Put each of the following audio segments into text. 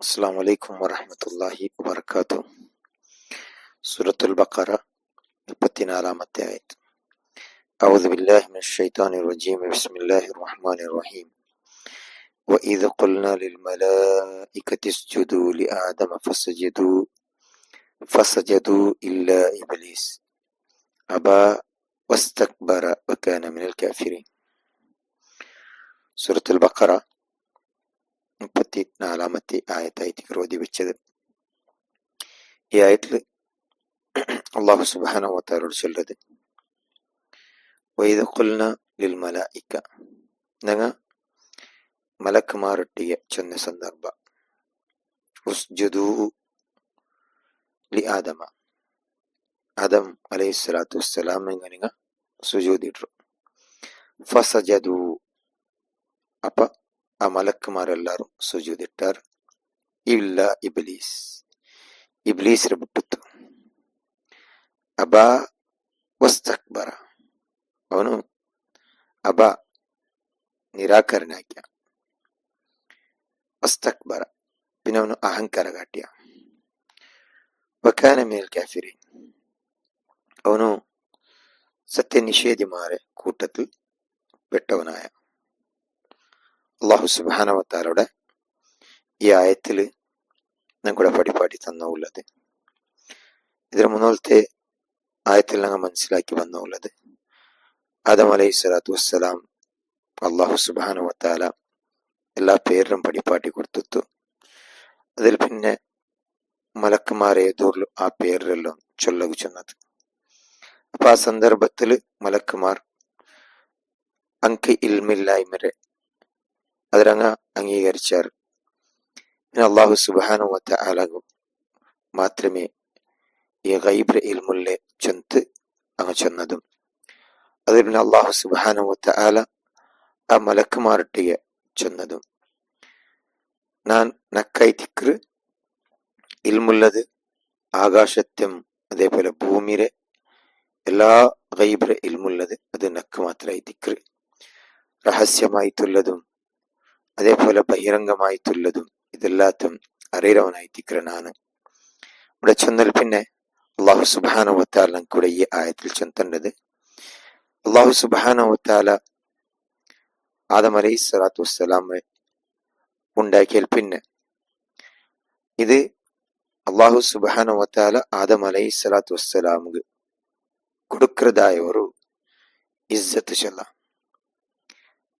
അസ്സലാമു അലൈക്കും വറഹ്മത്തുള്ളാഹി വബറകാതുഹു. സൂറത്തുൽ ബഖറ 34-ാമത്തെ ആയത്ത്. അഊദു ബില്ലാഹി മിനശ് ശൈത്വാനിർ റജീം. ബിസ്മില്ലാഹിർ റഹ്മാനിർ റഹീം. വഇദ് ഖുൽനാ ലിൽ മലായികതി ഇസ്ജുദൂ ലിആദമ ഫസജദൂ ഇല്ലാ ഇബ്ലീസ് അബാ വസ്തക്ബറ വകാന മിനൽ കാഫിരീൻ. സൂറത്തുൽ ബഖറ 34-ാമത്തെ ആയത്തായിട്ട് ഓതി വെച്ചത്. ഈ ആയത്തിൽ അല്ലാഹു സുബ്ഹാനഹു വ തആലയോട് ചൊല്ലത്, വഇദ് ഖുൽനാ ലിൽ മലായിക, ഞങ്ങ മലക്കുമാരൊട്ടിയ ചെന്ന സന്ദർഭ, ഉസ്ജുദൂ ലി ആദമ, ആദം അലൈഹിസ്സലാത്തു വസ്സലാം നിങ്ങൾ സുജൂദിട്ടു. ഫസജദൂ, അപ്പ ആ മലക്കുമാരെല്ലാരും സുജൂദിട്ടാർ. ഇല്ല ഇബ്ലീസ്, ഇബ്ലീസിനെ വിട്ടുത്തു. അബാ വസ്തക്ബറ, അവನು അബ നിരാകരനാക്കിയ. വസ്തക്ബറ, പിന്നെ അവನು അഹങ്കാര കാട്ടിയ. വകാന മിനൽ കാഫിരീൻ, അവನು സത്യനിഷേധിമാരെ കൂട്ടത്തിൽ പെട്ടവനായ. അള്ളാഹു സുബ്ഹാനഹു വ തആലയുടെ ഈ ആയത്തിൽ ഞങ്ങളുടെ പടിപാടി തന്നുള്ളത്, ഇതിന് മുന്നോളത്തെ ആയത്തിൽ ഞങ്ങൾ മനസ്സിലാക്കി വന്നുള്ളത്, ആദം അലൈഹിസ്സലാത്തു വസ്സലാം അള്ളാഹു സുബ്ഹാനഹു വ തആല എല്ലാ പേരിലും പടിപ്പാട്ടി കൊടുത്തു. അതിൽ പിന്നെ മലക്കുമാരെ ഏതോർലും ആ പേരിലെല്ലാം ചൊല്ലകു ചെന്നത്. അപ്പൊ ആ സന്ദർഭത്തിൽ മലക്കുമാർ അങ്ക് ഇൽമില്ലായ്മരെ അതിരങ്ങ അംഗീകരിച്ചാർ. അള്ളാഹു സുബ്ഹാനഹു വ തആല മാത്രമേ ഈ ഗൈബ് ഇൽമുല്ലെ ചെന്ന് അങ്ങ് ചെന്നതും. അതിൽ പിന്നെ അള്ളാഹു സുബ്ഹാനഹു വ തആല ആ മലക്കുമാരട്ടിയ ചെന്നതും. ഞാൻ നക്കായി തിക്ർ ഇൽമുള്ളത് ആകാശത്തും അതേപോലെ ഭൂമിയിലെ എല്ലാ ഗൈബ് ഇൽമുള്ളത് അത് നക്ക് മാത്രമായി തിക്ർ. രഹസ്യമായിട്ടുള്ളതും അതേപോലെ ബഹിരംഗമായിട്ടുള്ളതും ഇതെല്ലാത്തും അറിയവനായി തിക്രനാണ്. ഇവിടെ ചെന്നാൽ പിന്നെ അള്ളാഹു സുബ്ഹാനഹു വ തആല കൂടെ ഈ ആയത്തിൽ ചെന്തേണ്ടത്, അള്ളാഹു സുബ്ഹാനഹു വ തആല ആദം അലൈഹിസ്സലാത്തു വസ്സലാമെ ഉണ്ടാക്കിയാൽ പിന്നെ ഇത് അള്ളാഹു സുബ്ഹാനഹു വ തആല ആദം അലൈഹിസ്സലാത്തു വസ്സലാമുക്ക് കൊടുക്കുന്നതായ ഒരു ഇസ്സത്ത് ചൊല്ല.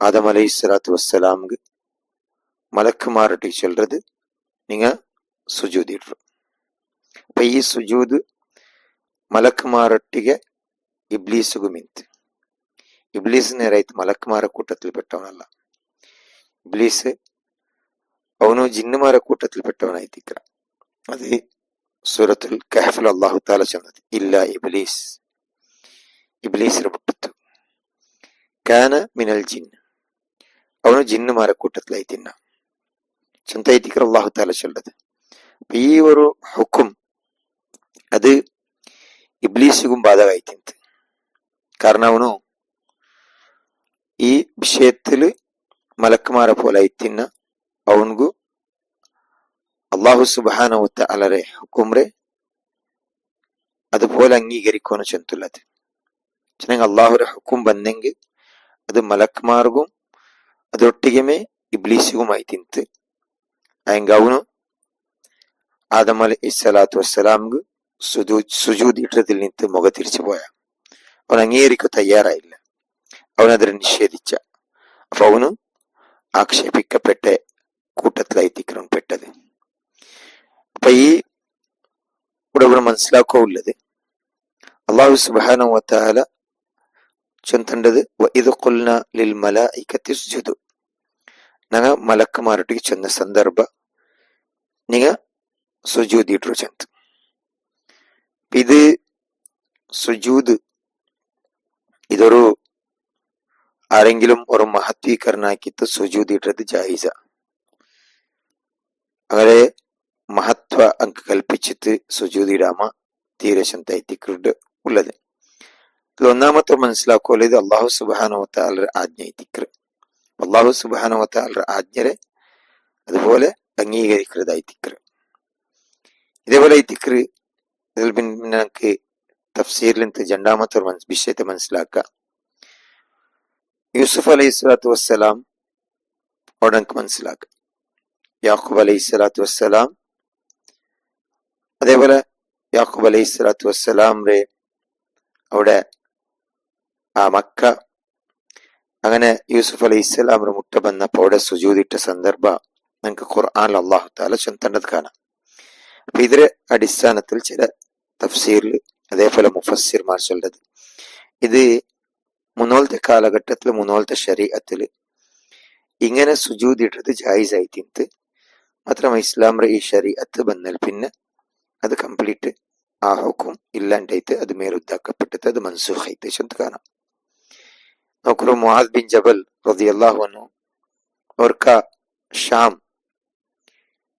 ആദം അലൈഹിസ്സലാത്തു വസ്സലാമുക്ക് മലക്കുമാരട്ടി ചൊല്ലത് നിങ്ങ സുജൂദിട്ടു. അപ്പൊ ഈ സുജൂദ് മലക്കുമാരൊಟ್ಟಿಗೆ ഇബ്ലീസുಗೂ ಮಿಂತು. ഇബ്ലീസ് നേരായിട്ട് മലക്കുമാര കൂട്ടത്തിൽ പെട്ടവനല്ല. ഇബ്ലീസ് അവನು ജിന്നുമാര കൂട്ടത്തിൽ പെട്ടവനായി തിക്ര. അത് സൂറത്തുൽ കഹ്ഫിൽ അല്ലാഹു തആല ചെന്നത്, ഇല്ല ഇബ്ലീസ്, ഇബ്ലീസിനെ വിട്ടുത്തു. കാന മിനൽ ജിൻ, അവನು ജിന്നുമാര കൂട്ടത്തിലായി തിന്ന ചെന്തായി തിക്ര അല്ലാഹു തആല ചൊല്ലത്. ഈ ഒരു ഹുക്കും അത് ഇബ്ലീസുക്കും ബാധകമായി തിന്ത്. കാരണം അവನು ഈ വിഷയത്തില് മലക്കുമാരെ പോലെ ആയിത്തിന്ന അവൻകു അള്ളാഹു സുബ്ഹാനഹു വ തആലരെ ഹുക്കുംറെ അതുപോലെ അംഗീകരിക്കുവാണ് ചെന്തുള്ളത്. അള്ളാഹുരെ ഹുക്കും ಬಂದೆಂಗೆ അത് മലക്കുമാർക്കും അതൊട്ടികമേ ഇബ്ലീസുകുമായി തിന്ത്. അയങ്ക അവನು ആദം അലൈഹിസ്സലാത്തു വസ്സലാംക്ക് സുജൂദ് ഇട്ടതിൽ നിന്ന് മുഖ തിരിച്ചു പോയ. അവൻ അംഗീകരിക്കു തയ്യാറായില്ല, അവനതിനെ നിഷേധിച്ച. അപ്പൊ അവನು ആക്ഷേപിക്കപ്പെട്ട കൂട്ടത്തിലായി തിക്കണം പെട്ടത്. അപ്പൊ ഈ ഇവിടെ മനസ്സിലാക്കുള്ളത്, അള്ളാഹു സുബ്ഹാനഹു വ തആല ചെന്തേണ്ടത് വഇദ് ഖുൽനാ ലിൽ മലായികതി ഇസ്ജുദു, ഞങ്ങ മലക്കുമാരൊട്ടിಗೆ ചെന്ന സന്ദർഭ നിങ്ങ സുജൂദിട്ടു ചെന്ത്. ഇത് സുജൂദ് ഇതൊരു ആരെങ്കിലും ഒരു മഹത്വീകരണാക്കിയിട്ട് സുജൂദിട്ടത് ജായിസ. അങ്ങനെ മഹത്വ അങ്ക് കൽപ്പിച്ചിട്ട് സുജൂദിടാമ തീരെ ചെന്തായിത്തിക്കുണ്ട് ഉള്ളത്. ഇത് ഒന്നാമത്തെ മനസ്സിലാക്കുമല്ലോ, ഇത് അള്ളാഹു സുബ്ഹാനഹു വ തആലയുടെ ആജ്ഞ. അള്ളാഹു സുബ്ഹാനഹു വ തആലയുടെ ആജ്ഞരെ അതുപോലെ അംഗീകരിക്കുന്നതായി തിക്ർ. ഇതേപോലെ ഈ തിക്ർ ഇതിൽ പിന്നെ നമുക്ക് തഫ്സീറിൽ രണ്ടാമത്തെ ഒരു വിഷയത്തെ മനസ്സിലാക്കാം. യൂസുഫ് അലൈഹി സ്വലാത്തു വസ്സലാം അവിടെ നമുക്ക് മനസ്സിലാക്കാം. യാക്കൂബ് അലൈഹി സ്വലാത്തു വസ്സലാം, അതേപോലെ യാക്കൂബ് അലൈഹി സ്വലാത്തു വസ്സലാമിന്റെ അവിടെ ആ മക്ക അങ്ങനെ യൂസുഫ് അലൈഹി സ്വലാമിന്റെ മുട്ട വന്നപ്പോ അവിടെ സുജൂദിട്ട സന്ദർഭ നമുക്ക് ഖുർആനിൽ അല്ലാഹു തആല ചൊല്ലുന്നത് കാണാം. അപ്പൊ ഇതിന്റെ അടിസ്ഥാനത്തിൽ ചില തഫ്സീറിൽ അതേപോലെ മുഫസ്സിർമാർ ചൊല്ലത് ഇത് മുന്നോളത്തെ കാലഘട്ടത്തിൽ മുന്നോളത്തെ ശരീഅത്തിൽ ഇങ്ങനെ സുജൂദിട്ടത് ജായിസായി തിന്ത് മാത്രമല്ല ഇസ്ലാമിന്റെ ഈ ശരീഅത്ത് വന്നാൽ പിന്നെ അത് കംപ്ലീറ്റ് ആ ഹുക്കും ഇല്ലാണ്ടായിട്ട് അത് മേലുദ്ധാക്കപ്പെട്ടത് അത് മൻസൂഖായിട്ട് ചെന്ന് കാണാം. നോക്കൂ, മുആദ് ബിൻ ജബൽ റളിയല്ലാഹു അൻഹു അവർക്ക് ഷാം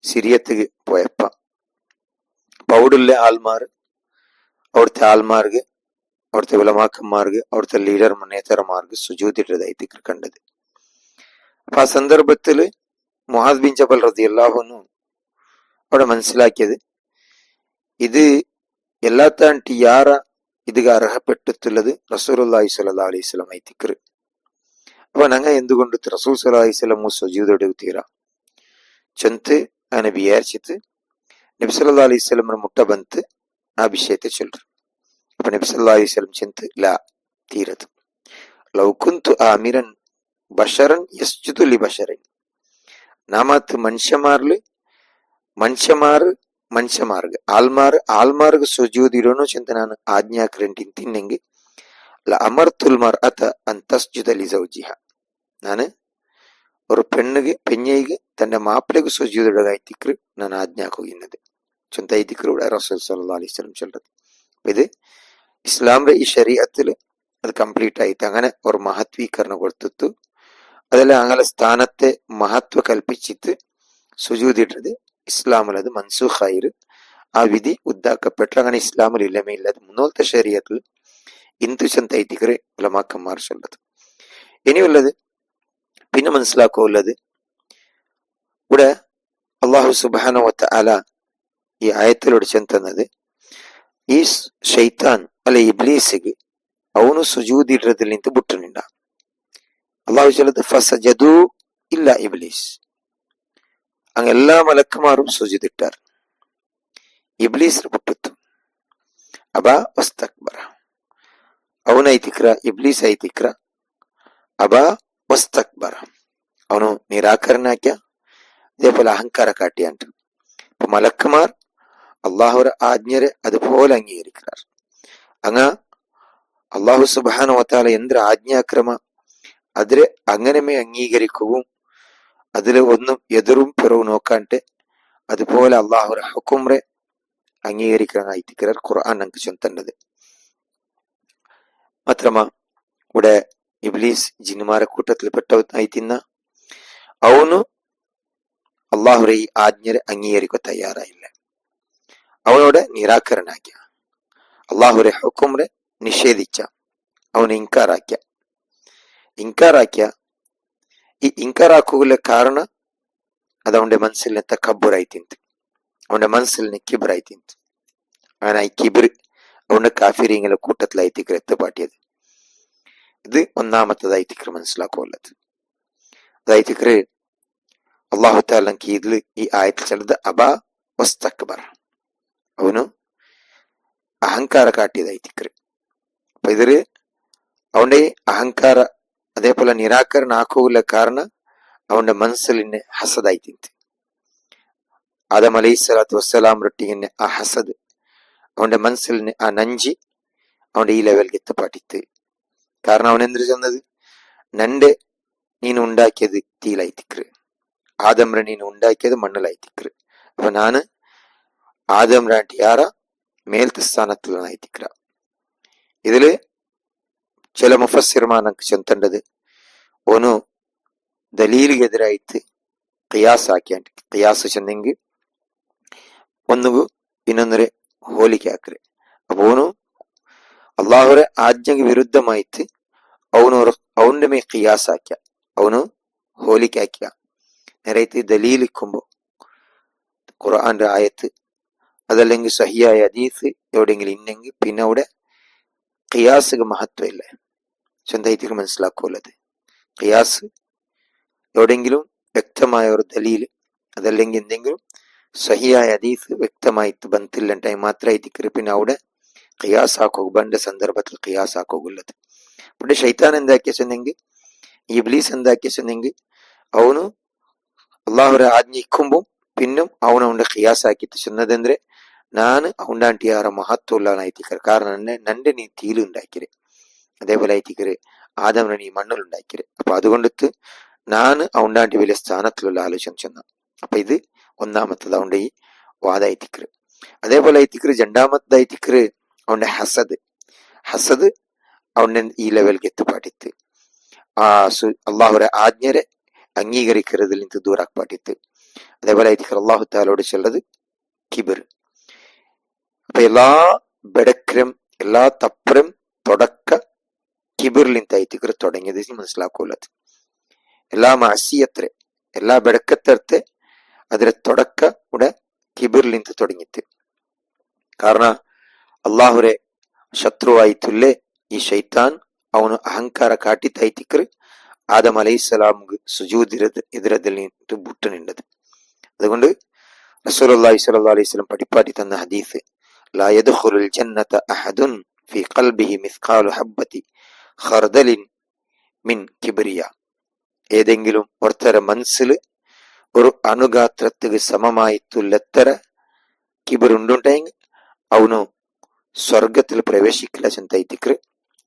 സിറിയത്ത് പോയപ്പോ അവിടുള്ള അവിടുത്തെ ആൾമാർക്ക് അവിടുത്തെ ഉലമാക്കന്മാർക്ക് അവിടുത്തെ ലീഡർ നേതാക്കന്മാർക്ക് സുജൂദിട്ടതായിട്ട് കണ്ടത്. അപ്പൊ ആ സന്ദർഭത്തില് മുആദ് ബിൻ ജബൽ റളിയല്ലാഹു അൻഹു അവിടെ മനസ്സിലാക്കിയത് ഇത് എല്ലാത്താണ്ടി ಯಾರ ഇതിಗೆ അർഹപ്പെട്ടിട്ടുള്ളത് റസൂലുള്ളാഹി സ്വല്ലല്ലാഹു അലൈഹി വസല്ലം തിക്ർ. അപ്പൊ ഞങ്ങൾ എന്തുകൊണ്ട് റസൂൽ സ്വല്ലല്ലാഹു അലൈഹി വസല്ലം സുജൂദെടുത്തീരാ ചെന്ന് അങ്ങനെ വിചാരിച്ചിട്ട് നബി സല്ലല്ലാഹു അലൈഹി വസല്ലം മുട്ട ബന്ത് ആ വിഷയത്തെ ചൊല്ലു. അപ്പൊ നബി സല്ലല്ലാഹു അലൈഹി വസല്ലം ചെന്ന് ലാ തീരത് ലൗ കുന്തു ആമിരൻ ബശറൻ യസ്ജുദു ലി ബശറിൻ, നാമത്ത് മനുഷ്യമാർക്ക് ആൾമാർക്ക് സുജൂദിടണോ ചെന്ന് ഞാൻ ആജ്ഞാക്കരണ്ടി തിന്നെങ്കിൽ അമർത്തുൽ മർഅത അൻ തസ്ജുദ ലി സൗജിഹ, ഞാന് ഒരു പെഞ്ഞയ്ക്ക് തന്റെ മാപ്പിളക്ക് സുജൂദിടതായി തിക്ർ ഞാൻ ആജ്ഞാക്കുന്നത് ചെന്തായി തിക്രൂടെ റസൂൽ സല്ലല്ലാഹു അലൈഹി വസല്ലം ചൊല്ലത്. ഇത് ഇസ്ലാമിന്റെ ഈ ശരീഅത്തില് അത് കംപ്ലീറ്റ് ആയിട്ട് അങ്ങനെ ഒരു മഹത്വീകരണം കൊടുത്തു അതെല്ലാം അങ്ങനെ സ്ഥാനത്തെ മഹത്വ കൽപ്പിച്ചിട്ട് സുജൂദിട്ടത് ഇസ്ലാമിൽ അത് മൻസൂഖായി ആ വിധി ഉദ്ധാക്കപ്പെട്ടു. അങ്ങനെ ഇസ്ലാമിൽ ഇല്ലമയില്ലാതെ മുന്നോളത്തെ ശരീഅത്തിൽ ഇന്തു ചെന്തായി തിക്ര ഉലമാക്കന്മാർ ചൊല്ലത്. ഇനിയുള്ളത് പിന്നെ മനസ്സിലാക്കുള്ളത് ഇവിടെ അല്ലാഹു സുബ്ഹാനഹു വ തആല ഈ ആയത്തിലൂടെ ചെന്നത് ഈ ശൈത്താൻ അല്ലെ ഇബ്ലീസിക്ക് അവನು സുജൂദിട്ടതിൽ നിന്ന് ബുട്ടനുണ്ട. അള്ളാഹു ചൊല്ലത് ഫസജദു ഇല്ല ഇബ്ലീസ്, അങ്ങ് എല്ലാ മലക്കുമാരും സുജൂദിട്ടാർ, ഇബ്ലീസിന് ബുട്ടിത്തു. അബാ വസ്തക്ബറ, അവനായി തിക്ര ഇബ്ലീസായി തിക്ര അബാ വസ്തക്ബറ, അവನು നിരാകരണാക്കിയ ഇതേപോലെ അഹങ്കാര കാട്ടിയാണ്ട്. അപ്പൊ മലക്കുമാർ അള്ളാഹുര ആജ്ഞരെ അതുപോലെ അംഗീകരിക്കാർ. അങ്ങ് അള്ളാഹു സുബ്ഹാനഹു വ തആല എന്തൊരു ആജ്ഞാക്രമ അതില് അങ്ങനെമേ അംഗീകരിക്കുകയും അതില് ഒന്നും എതിറും പിറവും നോക്കാണ്ട് അതുപോലെ അള്ളാഹുര ഹുക്കുംറെ അംഗീകരിക്കാനായി തിക്രാർ ഖുർആൻ നമുക്ക് ചൊന്തത്. മാത്രമാ ഇവിടെ ഇബ്ലീസ് ജിന്നുമാരെ കൂട്ടത്തിൽ പെട്ടവനായി തിന്ന അവನು അള്ളാഹുര ഈ ആജ്ഞരെ അംഗീകരിക്കുക തയ്യാറായില്ല. അവനോട് നിരാകരണാക്കിയ അള്ളാഹുരെ ഹുക്കുംറെ നിഷേധിച്ച അവന് ഇൻകാറാക്കിയ ഈ ഇൻകാറാക്കുക കാരണം അത് അവന്റെ മനസ്സിൽ തക്കബുറായി തിന്ത്, അവന്റെ മനസ്സിൽ കിബറായി തിന്ത്. അങ്ങനെ ഈ കിബിർ അവന്റെ കാഫിരിങ്ങളെ കൂട്ടത്തിലായി തിക്ര എത്തുപാട്ടിയത്. ഇത് ഒന്നാമത്തതായി തിക്ര മനസ്സിലാക്കുള്ളത്. അതായി തിക്ര അള്ളാഹു തആല ഇതിൽ ഈ ആയത്തിൽ ചിലത് അബാ വസ്തക്ബർ, അവನು അഹങ്കാര കാട്ടിയതായി തിക്ര. അപ്പൊ ഇതില് അവന്റെ അഹങ്കാര അതേപോലെ നിരാകരണ ആക്കുക കാരണം അവന്റെ മനസ്സിലിനെ ഹസദായി തിന്ത്. ആദം അലൈഹി സ്വലാത്തു വസ്സലാം റൊട്ടിങ്ങനെ ആ ഹസദ് അവന്റെ മനസ്സിലിനെ ആ നഞ്ചി അവന്റെ ഈ ലെവലിൽ എത്തപ്പാട്ടിത്ത്. കാരണം അവൻ എന്തൊരു ചെന്നത് നന്റെ നീನು ഉണ്ടാക്കിയത് തീയിലായി തിക്ര, ആദംറെ ನೀನು ഉണ്ടാക്കിയത് മണ്ണിലായി തിക്ര. അപ്പൊ ನಾನು ആദം രാട്ടി ಯಾರ മേൽത്തെ സ്ഥാനത്തിലായി തിക്ര. ഇതില് ചില മുഫസ്സിർമാർ നമുക്ക് ചെന്തേണ്ടത് ഓನು ദലീലിಗೆതിരായിട്ട് ഖിയാസ് ആക്കിയാണ്ട് ഖിയാസ് ചെന്നെങ്കിൽ ഒന്നുകു ಇನ್ನೊಂದರೆ ಹೋಲಿಕೆ ಹಾಕ್ರೆ. അപ്പൊ ഓನು അള്ളാഹുരെ ആജ്ഞക്ക് വിരുദ്ധമായിട്ട് അവന്റെ മേ ഖിയാസ് ആക്കിയ അവನು ಹೋಲಿಕೆ ಹಾಕಿಯ നേരത്തെ ദലീലിക്കുമ്പോ ഖുർആന്റെ ആയത്ത് അതല്ലെങ്കിൽ സഹിയായ ഹദീസ് എവിടെയെങ്കിലും ഇന്നെങ്കിൽ പിന്നെ അവിടെ ഖിയാസിന് മഹത്വം ഇല്ല. ചെന്തായിട്ട് മനസ്സിലാക്കുള്ളത് ഖിയാസ് എവിടെയെങ്കിലും വ്യക്തമായ ഒരു ദലീല് അതല്ലെങ്കിൽ എന്തെങ്കിലും സഹിയായ ഹദീസ് വ്യക്തമായിട്ട് ബന്ധില്ല ടൈം മാത്രമായിട്ട് പിന്നെ അവിടെ ഖിയാസ് ആക്കോബന്റെ സന്ദർഭത്തിൽ ഖിയാസ് ആക്കോಗುള്ളത്. ഇവിടെ ಶೈತಾನ್ എന്താക്കിയെങ്കിൽ ഇബ്ലീസ് എന്താക്കിയെങ്കിൽ ಅವನು ಅಲ್ಲಾಹರ ಆಜ್ಞೆ ಇಕ್ಕುಂಬು ಪಿನ್ನು ಅವನ ಉಂಡ ഖിയാസ് ആക്കിയിട്ട് ചെന്നതെಂದ್ರೆ ನಾನು ಅವನಾಂಟಿ ಯಾರ ಮಹತ್ವ ഉള്ളവനായിത്തിക്കറ്. കാരണം നന്റെ നീ തീലുണ്ടാക്കിരെ അതേപോലെ ആയിത്തിക്കറ് ആദമനെ നീ മണ്ണിലുണ്ടാക്കിരെ. അപ്പൊ അതുകൊണ്ടിട്ട് ನಾನು ಅವನಾಂಟಿ വലിയ സ്ഥാനത്തിലുള്ള ആലോചന ചെന്ന. അപ്പൊ ഇത് ഒന്നാമത്തത് അവന്റെ ഈ വാദായിത്തിക്കറ്. അതേപോലെ ആയിത്തിക്കറ് രണ്ടാമത്തതായിത്തിക്കറ് അവന്റെ ഹസദ് അവന്റെ ഈ ലെവൽക്ക് എത്തിപ്പാട്ടിത്ത് അള്ളാഹുരെ ആജ്ഞരെ അംഗീകരിക്കുന്നതിൽ നിന്ന് ദൂരാക്കിപ്പാട്ടിത്ത്. അതേപോലെ ആയിത്തിക്കറ് അള്ളാഹു താലോട് ചെല്ലത് കിബിർ. അപ്പൊ എല്ലാ ബെടക്കരും എല്ലാ തപ്പരും തുടക്ക കിബിറിൽ നിന്നായിത്തിക്കറ് തുടങ്ങിയത് മനസ്സിലാക്കുള്ളത്. എല്ലാ മാസിയത്ര എല്ലാ ബെടക്കത്തെ അതിലെ തുടക്ക ഇവിടെ കിബിറിൽ നിന്ന് തുടങ്ങിത്ത്. കാരണം ಅಲ್ಲಾಹುರೆ ಶತ್ರುವಾಯಿತುಲ್ಲೆ ಈ ಶೈತಾನ್ ಅವನು ಅಹಂಕಾರ ಕಾಟಿತಾಯ್ತಿಕ್ಕರು ആദം അലൈഹിസ്സലാമുക്ക് സുജൂദ് ഇതിരതിൽ ബുട്ട് നിണ്ടത്. അതുകൊണ്ട് റസൂലുള്ളാഹി സ്വല്ലല്ലാഹു അലൈഹി വസല്ലം പഠിപ്പാട്ടി തന്ന ഹദീസ് ലാ യദ്ഖുലുൽ ജന്നത അഹദുൻ ഫീ ഖൽബിഹി മിസ്ഖാലു ഹബ്ബതി ഖർദലിൻ മിൻ കിബ്രിയ. ഏതെങ്കിലും ഒരുത്തര മനസ്സിൽ ഒരു അണുഗാത്രത്തിന് സമമായിട്ടുള്ളത്ര കിബിറുണ്ടുണ്ടെങ്കിൽ അവನು സ്വർഗത്തിൽ പ്രവേശിക്കില്ല ചെന്നൈത്തിക്കറ്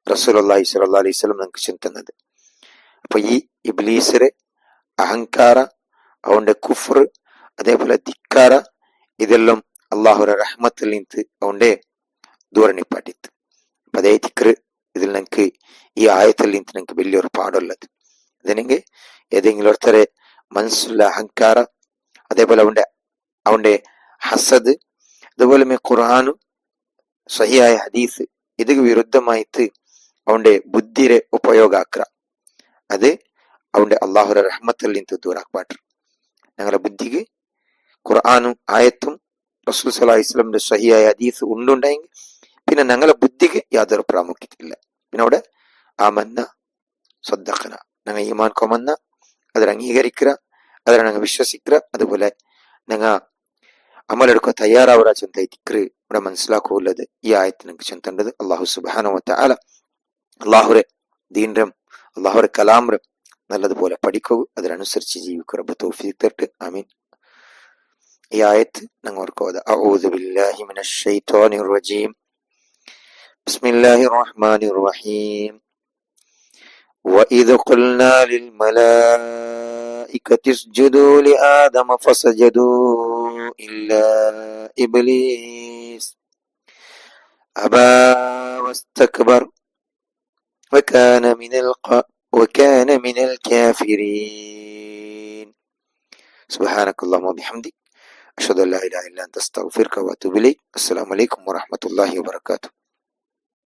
റസൂലുള്ളാഹി സ്വല്ലല്ലാഹു അലൈഹി വസല്ലം നമുക്ക് ചെന്നത്. അപ്പൊ ഈ ഇബ്ലീസിന്റെ അഹങ്കാര അവന്റെ കുഫർ അതേപോലെ ധിക്കാര ഇതെല്ലാം അള്ളാഹുര റഹ്മത്തിൽ നിന്ന് അവന്റെ ദൂരണിപ്പാട്ടിത്ത്. അപ്പൊ അതേ തിക്കറ് ഇതിൽ നമുക്ക് ഈ ആയത്തിൽ നിന്ന് നമുക്ക് വലിയൊരു പാടുള്ളത്. ഇതിനെങ്കിൽ ഏതെങ്കിലും ഒരുത്തരെ മനസ്സുള്ള അഹങ്കാര അതേപോലെ അവന്റെ ഹസദ് അതുപോലെ ഖുർആനും സഹിയായ ഹദീസ് ഇത് വിരുദ്ധമായിട്ട് അവന്റെ ബുദ്ധിരെ ഉപയോഗാക്ക അത് അവന്റെ അള്ളാഹുര റഹ്മത്തിൽ നിന്ന് ദൂരാക്പാട്ട്. ഞങ്ങളുടെ ബുദ്ധിക്ക് ഖുർആനും ആയത്തും റസൂൽ സല്ലല്ലാഹു അലൈഹി വസല്ലമിന്റെ സഹിയായ ഹദീസ് ഉണ്ടുണ്ടെങ്കിൽ പിന്നെ ഞങ്ങളുടെ ബുദ്ധിക്ക് യാതൊരു പ്രാമുഖ്യത്തില്ല. പിന്നെ അവിടെ ആമന്ന സ്വദ്ദഖന ഞങ്ങൾ ഈമാൻ കൊമന്ന അതിൽ അംഗീകരിക്കുക അതിൽ ഞങ്ങൾ വിശ്വസിക്കുക അതുപോലെ ഞങ്ങൾ അമലെടുക്കുക തയ്യാറാവുക ചെന്നൈത്തിക്കറ് ഇവിടെ മനസ്സിലാക്കുള്ളത് ഈ ആയത്തിന് ചെന്തേണ്ടത് അള്ളാഹു സുബ്ഹാനഹു വ തആല അള്ളാഹുരെ ദീൻരം അള്ളാഹുരെ കലാംരം നല്ലതുപോലെ പഠിക്കുക അതിനനുസരിച്ച് ജീവിക്കുക. റബ്ബ് തൗഫീഖ് തരട്ടെ. ആമീൻ. ഈ ആയത്ത് ഞങ്ങൾ ഓർക്കുക. അഊദു ബില്ലാഹി മിനശ് ശൈത്വാനിർ റജീം. ബിസ്മില്ലാഹിർ റഹ്മാനിർ റഹീം. وإذ قلنا للملائكة اسجدوا لآدم فسجدوا إلا إبليس أبى واستكبر وكان من الكافرين. سبحانك اللهم وبحمدك أشهد أن لا إله إلا أنت أستغفرك وأتوب إليك. السلام عليكم ورحمة الله وبركاته.